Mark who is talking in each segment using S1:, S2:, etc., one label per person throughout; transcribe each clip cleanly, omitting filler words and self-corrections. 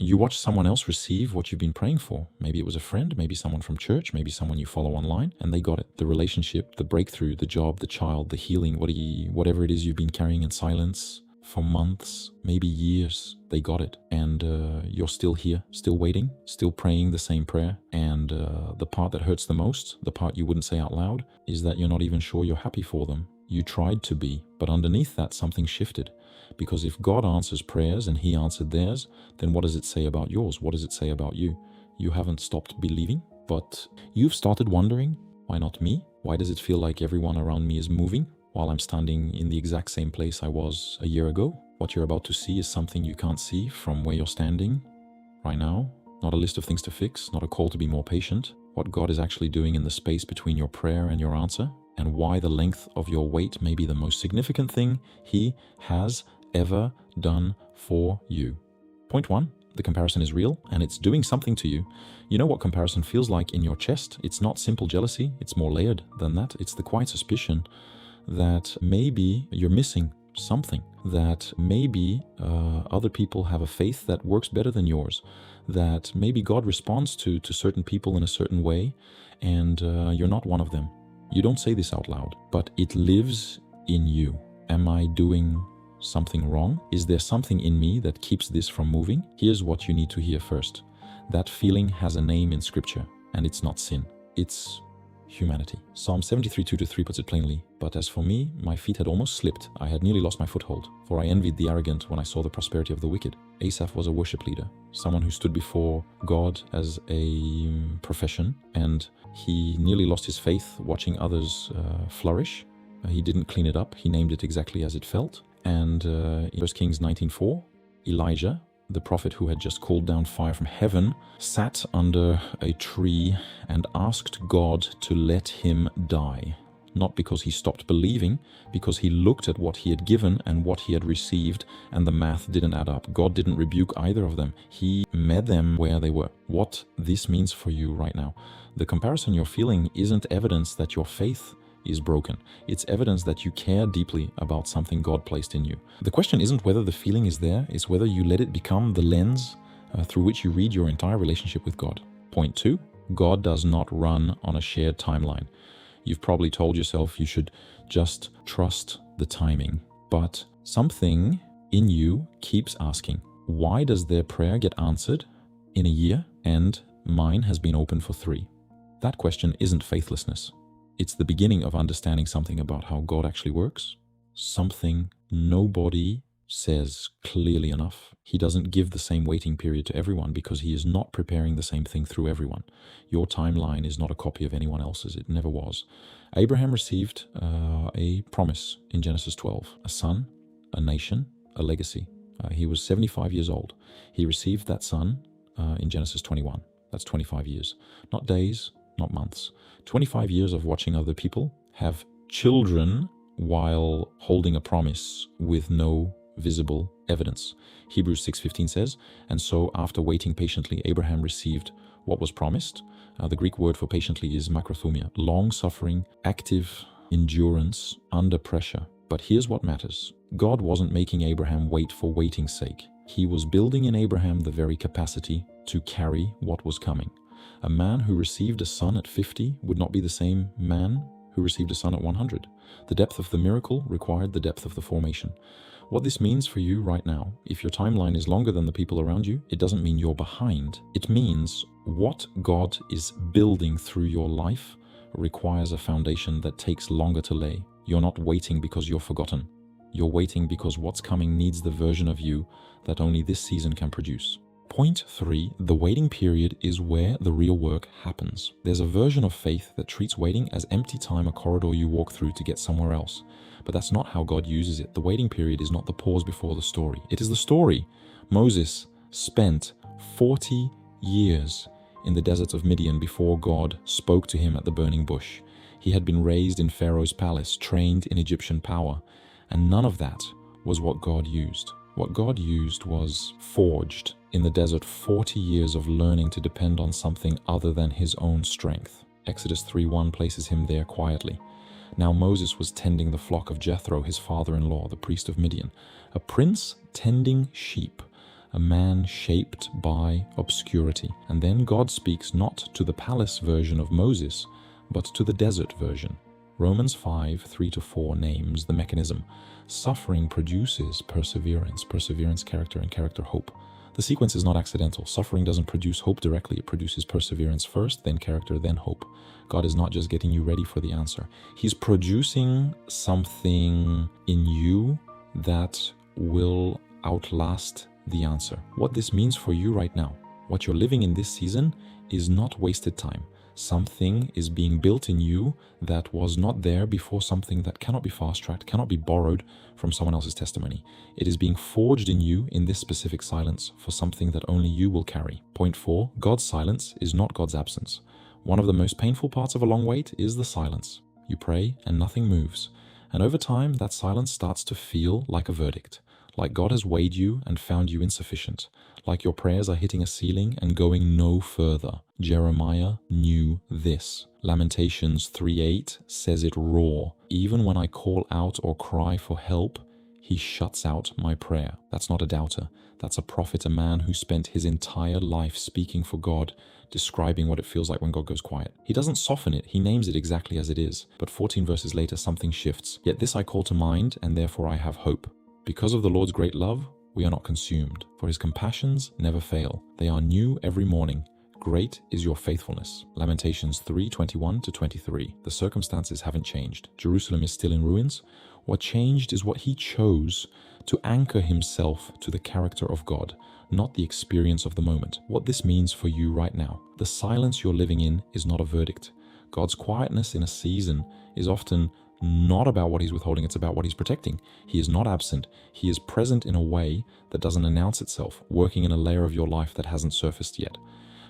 S1: You watch someone else receive what you've been praying for. Maybe it was a friend, maybe someone from church, maybe someone you follow online, and they got it. The relationship, the breakthrough, the job, the child, the healing, whatever it is you've been carrying in silence for months, maybe years, they got it. And you're still here, still waiting, still praying the same prayer. And the part that hurts the most, the part you wouldn't say out loud, is that you're not even sure you're happy for them. You tried to be, but underneath that, something shifted. Because if God answers prayers and he answered theirs, then what does it say about yours? What does it say about you? You haven't stopped believing, but you've started wondering, why not me? Why does it feel like everyone around me is moving while I'm standing in the exact same place I was a year ago? What you're about to see is something you can't see from where you're standing right now. Not a list of things to fix, not a call to be more patient. What God is actually doing in the space between your prayer and your answer, and why the length of your wait may be the most significant thing he has ever done for you. Point 1, the comparison is real and it's doing something to you. You know what comparison feels like in your chest? It's not simple jealousy, it's more layered than that. It's the quiet suspicion that maybe you're missing something, that maybe other people have a faith that works better than yours, that maybe God responds to certain people in a certain way, and you're not one of them. You don't say this out loud, but it lives in you. Am I doing something wrong? Is there something in me that keeps this from moving? Here's what you need to hear first. That feeling has a name in scripture, and it's not sin. It's humanity. Psalm 73:2-3 puts it plainly, but as for me, my feet had almost slipped. I had nearly lost my foothold, for I envied the arrogant when I saw the prosperity of the wicked. Asaph was a worship leader, someone who stood before God as a profession, and he nearly lost his faith watching others flourish. He didn't clean it up. He named it exactly as it felt. And in 1 Kings 19:4, Elijah, the prophet who had just called down fire from heaven, sat under a tree and asked God to let him die. Not because he stopped believing, because he looked at what he had given and what he had received, and the math didn't add up. God didn't rebuke either of them. He met them where they were. What this means for you right now. The comparison you're feeling isn't evidence that your faith is broken. It's evidence that you care deeply about something God placed in you. The question isn't whether the feeling is there, it's whether you let it become the lens through which you read your entire relationship with God. Point 2, God does not run on a shared timeline. You've probably told yourself you should just trust the timing, but something in you keeps asking, why does their prayer get answered in a year and mine has been open for 3? That question isn't faithlessness. It's the beginning of understanding something about how God actually works, something nobody says clearly enough. He doesn't give the same waiting period to everyone because he is not preparing the same thing through everyone. Your timeline is not a copy of anyone else's. It never was. Abraham received a promise in Genesis 12, a son, a nation, a legacy. He was 75 years old. He received that son in Genesis 21. That's 25 years. Not days, not months. 25 years of watching other people have children while holding a promise with no visible evidence. Hebrews 6:15 says, and so after waiting patiently, Abraham received what was promised. The Greek word for patiently is makrothumia, long-suffering, active endurance under pressure. But here's what matters. God wasn't making Abraham wait for waiting's sake. He was building in Abraham the very capacity to carry what was coming. A man who received a son at 50 would not be the same man who received a son at 100. The depth of the miracle required the depth of the formation. What this means for you right now, if your timeline is longer than the people around you, it doesn't mean you're behind. It means what God is building through your life requires a foundation that takes longer to lay. You're not waiting because you're forgotten. You're waiting because what's coming needs the version of you that only this season can produce. Point 3, the waiting period is where the real work happens. There's a version of faith that treats waiting as empty time, a corridor you walk through to get somewhere else. But that's not how God uses it. The waiting period is not the pause before the story. It is the story. Moses spent 40 years in the deserts of Midian before God spoke to him at the burning bush. He had been raised in Pharaoh's palace, trained in Egyptian power, and none of that was what God used. What God used was forged in the desert 40 years of learning to depend on something other than his own strength. Exodus 3:1 places him there quietly. Now Moses was tending the flock of Jethro, his father-in-law, the priest of Midian, a prince tending sheep. a man shaped by obscurity. And then God speaks not to the palace version of Moses, but to the desert version. Romans 5:3-4 names the mechanism. Suffering produces perseverance, perseverance character, and character hope. The sequence is not accidental. Suffering doesn't produce hope directly. It produces perseverance first, then character, then hope. God is not just getting you ready for the answer. He's producing something in you that will outlast the answer. What this means for you right now, what you're living in this season, is not wasted time. Something is being built in you that was not there before, something that cannot be fast-tracked, cannot be borrowed from someone else's testimony. It is being forged in you in this specific silence for something that only you will carry. Point 4, God's silence is not God's absence. One of the most painful parts of a long wait is the silence. You pray and nothing moves. And over time, that silence starts to feel like a verdict. Like God has weighed you and found you insufficient. Like your prayers are hitting a ceiling and going no further. Jeremiah knew this. Lamentations 3:8 says it raw. Even when I call out or cry for help, he shuts out my prayer. That's not a doubter. That's a prophet, a man who spent his entire life speaking for God, describing what it feels like when God goes quiet. He doesn't soften it, he names it exactly as it is. But 14 verses later, something shifts. Yet this I call to mind, and therefore I have hope. Because of the Lord's great love, we are not consumed, for his compassions never fail. They are new every morning. Great is your faithfulness. Lamentations 3:21-23. The circumstances haven't changed. Jerusalem is still in ruins. What changed is what he chose to anchor himself to the character of God, not the experience of the moment. What this means for you right now. The silence you're living in is not a verdict. God's quietness in a season is often not about what he's withholding, it's about what he's protecting. He is not absent. He is present in a way that doesn't announce itself, working in a layer of your life that hasn't surfaced yet.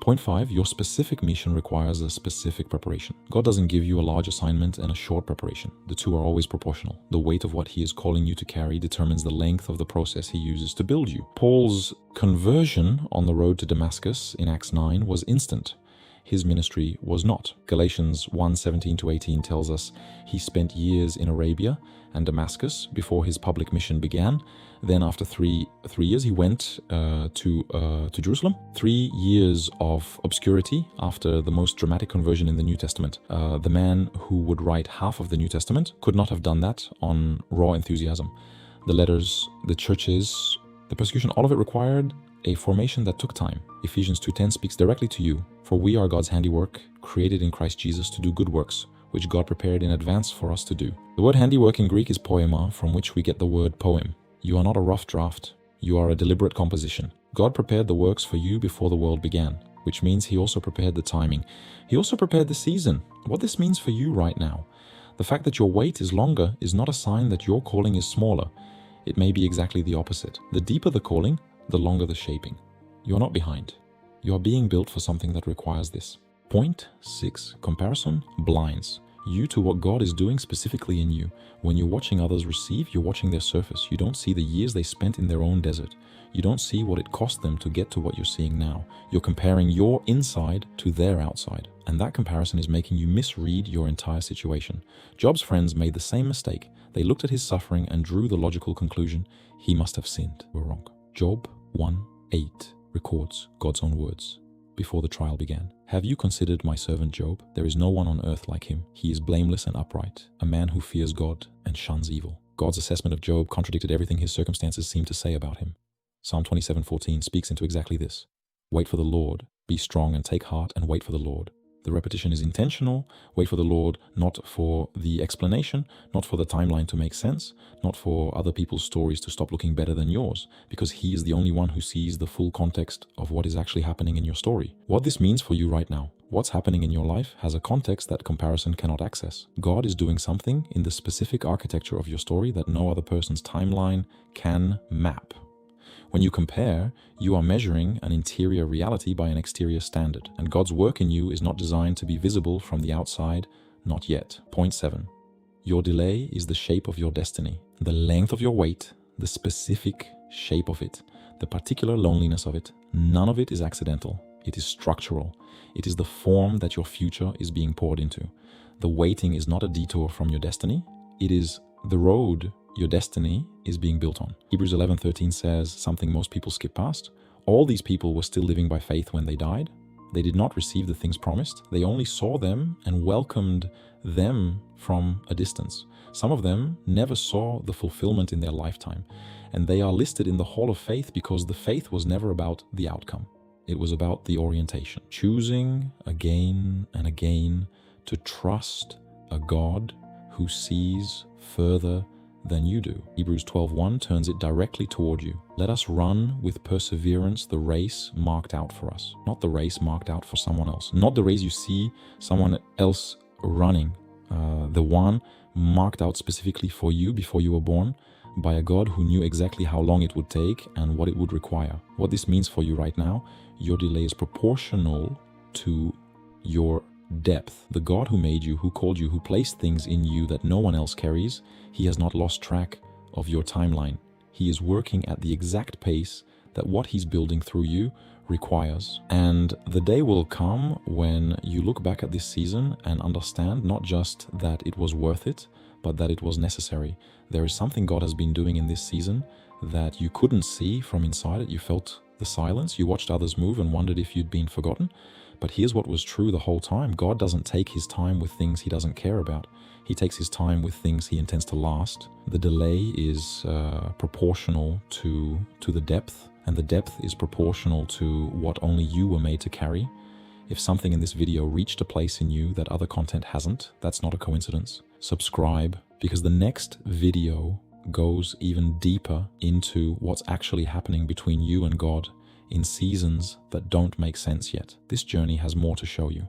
S1: Point 5, your specific mission requires a specific preparation. God doesn't give you a large assignment and a short preparation. The two are always proportional. The weight of what he is calling you to carry determines the length of the process he uses to build you. Paul's conversion on the road to Damascus in Acts 9 was instant. His ministry was not. Galatians 1:17-18 tells us he spent years in Arabia and Damascus before his public mission began. Then after three years, he went to Jerusalem. 3 years of obscurity after the most dramatic conversion in the New Testament. The man who would write half of the New Testament could not have done that on raw enthusiasm. The letters, the churches, the persecution, all of it required a formation that took time. Ephesians 2:10 speaks directly to you. For we are God's handiwork, created in Christ Jesus to do good works, which God prepared in advance for us to do. The word handiwork in Greek is poema, from which we get the word poem. You are not a rough draft. You are a deliberate composition. God prepared the works for you before the world began, which means he also prepared the timing. He also prepared the season. What this means for you right now. The fact that your wait is longer is not a sign that your calling is smaller. It may be exactly the opposite. The deeper the calling, the longer the shaping. You are not behind. You are being built for something that requires this. Point 6. Comparison blinds you to what God is doing specifically in you. When you're watching others receive, you're watching their surface. You don't see the years they spent in their own desert. You don't see what it cost them to get to what you're seeing now. You're comparing your inside to their outside. And that comparison is making you misread your entire situation. Job's friends made the same mistake. They looked at his suffering and drew the logical conclusion, he must have sinned. We're wrong. Job 1:8 records God's own words before the trial began. Have you considered my servant Job? There is no one on earth like him. He is blameless and upright, a man who fears God and shuns evil. God's assessment of Job contradicted everything his circumstances seemed to say about him. Psalm 27:14 speaks into exactly this. Wait for the Lord, be strong and take heart and wait for the Lord. The repetition is intentional. Wait for the Lord, not for the explanation, not for the timeline to make sense, not for other people's stories to stop looking better than yours, because he is the only one who sees the full context of what is actually happening in your story. What this means for you right now, what's happening in your life has a context that comparison cannot access. God is doing something in the specific architecture of your story that no other person's timeline can map. When you compare, you are measuring an interior reality by an exterior standard, and God's work in you is not designed to be visible from the outside, not yet. Point 7. Your delay is the shape of your destiny. The length of your wait, the specific shape of it, the particular loneliness of it, none of it is accidental. It is structural. It is the form that your future is being poured into. The waiting is not a detour from your destiny. It is the road your destiny is being built on. Hebrews 11:13 says something most people skip past. All these people were still living by faith when they died. They did not receive the things promised. They only saw them and welcomed them from a distance. Some of them never saw the fulfillment in their lifetime, and they are listed in the Hall of Faith because the faith was never about the outcome. It was about the orientation, choosing again and again to trust a God who sees further than you do. Hebrews 12:1 turns it directly toward you. Let us run with perseverance the race marked out for us, not the race marked out for someone else, not the race you see someone else running, the one marked out specifically for you before you were born by a God who knew exactly how long it would take and what it would require. What this means for you right now, your delay is proportional to your depth. The God who made you, who called you, who placed things in you that no one else carries, he has not lost track of your timeline. He is working at the exact pace that what he's building through you requires. And the day will come when you look back at this season and understand not just that it was worth it, but that it was necessary. There is something God has been doing in this season that you couldn't see from inside it. You felt the silence, you watched others move and wondered if you'd been forgotten. But here's what was true the whole time. God doesn't take his time with things he doesn't care about. He takes his time with things he intends to last. The delay is proportional to the depth, and the depth is proportional to what only you were made to carry. If something in this video reached a place in you that other content hasn't, that's not a coincidence. Subscribe, because the next video goes even deeper into what's actually happening between you and God in seasons that don't make sense yet. This journey has more to show you.